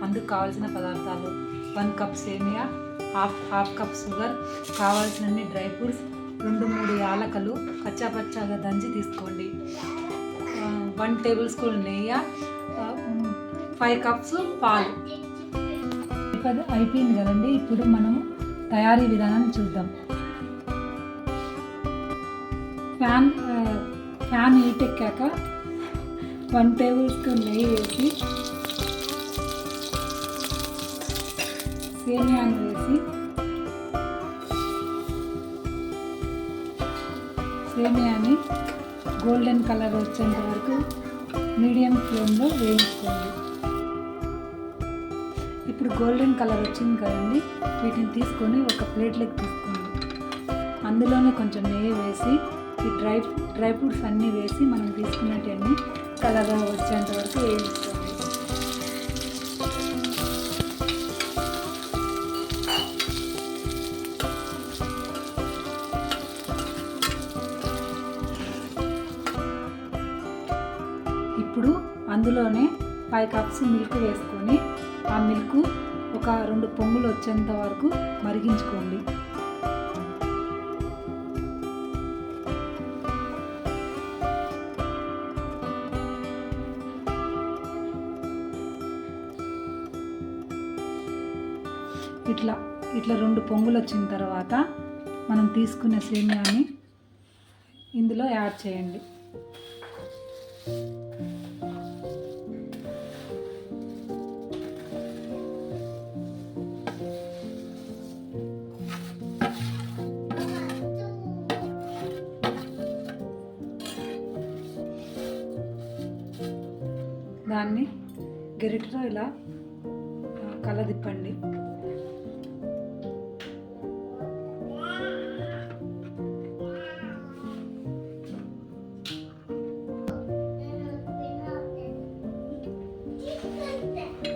అందుకు కావాల్సిన పదార్థాలు 1 cup semiya, half cup sugar, కావాల్సినన్ని డ్రై ఫ్రూట్స్, 2-3 యాలకులు కచ్చాపచ్చాగా దంచి తీసుకోండి. 1 టేబుల్ స్పూన్ నెయ్యి, 5 కప్స్ పాలు. అయిపోయింది కదండి. ఇప్పుడు మనము తయారీ విధానాన్ని చూద్దాం. ఫ్యాన్ హీట్ ఎక్కాక 1 టేబుల్ స్పూన్ నెయ్యి వేసి సేమియాను వేసి సేమియాని గోల్డెన్ కలర్ వచ్చేంత వరకు మీడియం ఫ్లేమ్లో వేయించుకోండి. ఇప్పుడు గోల్డెన్ కలర్ వచ్చింది కదండి, వీటిని తీసుకొని ఒక ప్లేట్లోకి తీసుకోండి. అందులోనే కొంచెం నెయ్యి వేసి ఈ డ్రై ఫ్రూట్స్ అన్నీ వేసి మనం తీసుకున్నవన్నీ కలర్ వచ్చేంత వరకు వేయించుకోండి. ఇప్పుడు అందులోనే 5 కప్స్ మిల్క్ వేసుకొని ఆ మిల్క్ ఒక 2 పొంగులు వచ్చేంత వరకు మరిగించుకోండి. ఇట్లా 2 పొంగులు వచ్చిన తర్వాత మనం తీసుకున్న సేమియాని ఇందులో యాడ్ చేయండి. దాన్ని గరిటెతో ఇలా కలదిప్పండి.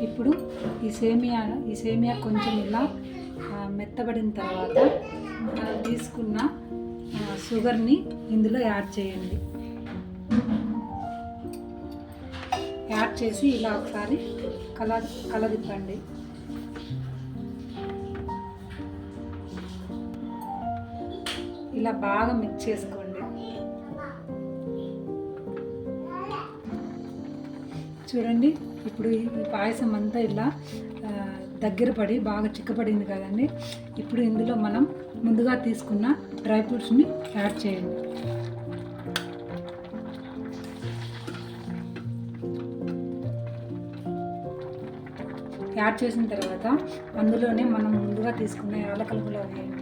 ఇప్పుడు ఈ సేమియా కొంచెం ఇలా మెత్తబడిన తర్వాత మనం తీసుకున్న షుగర్ని ఇందులో యాడ్ చేయండి. యాడ్ చేసి ఇలా ఒకసారి కలదిప్పండి. ఇలా బాగా మిక్స్ చేసుకోండి. చూడండి, ఇప్పుడు ఈ పాయసం అంతా ఇలా దగ్గర పడి బాగా చిక్కపడింది కదండి. ఇప్పుడు ఇందులో మనం ముందుగా తీసుకున్న డ్రై ఫ్రూట్స్ని యాడ్ చేయండి. యాడ్ చేసిన తర్వాత అందులోనే మనం ముందుగా తీసుకున్న యాలకులు కూడా వేయండి.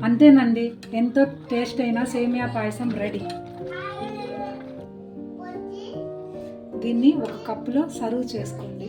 అంతేనండి, ఎంతో టేస్ట్ అయిన సేమియా పాయసం రెడీ. దీన్ని ఒక కప్పులో సర్వ్ చేసుకోండి.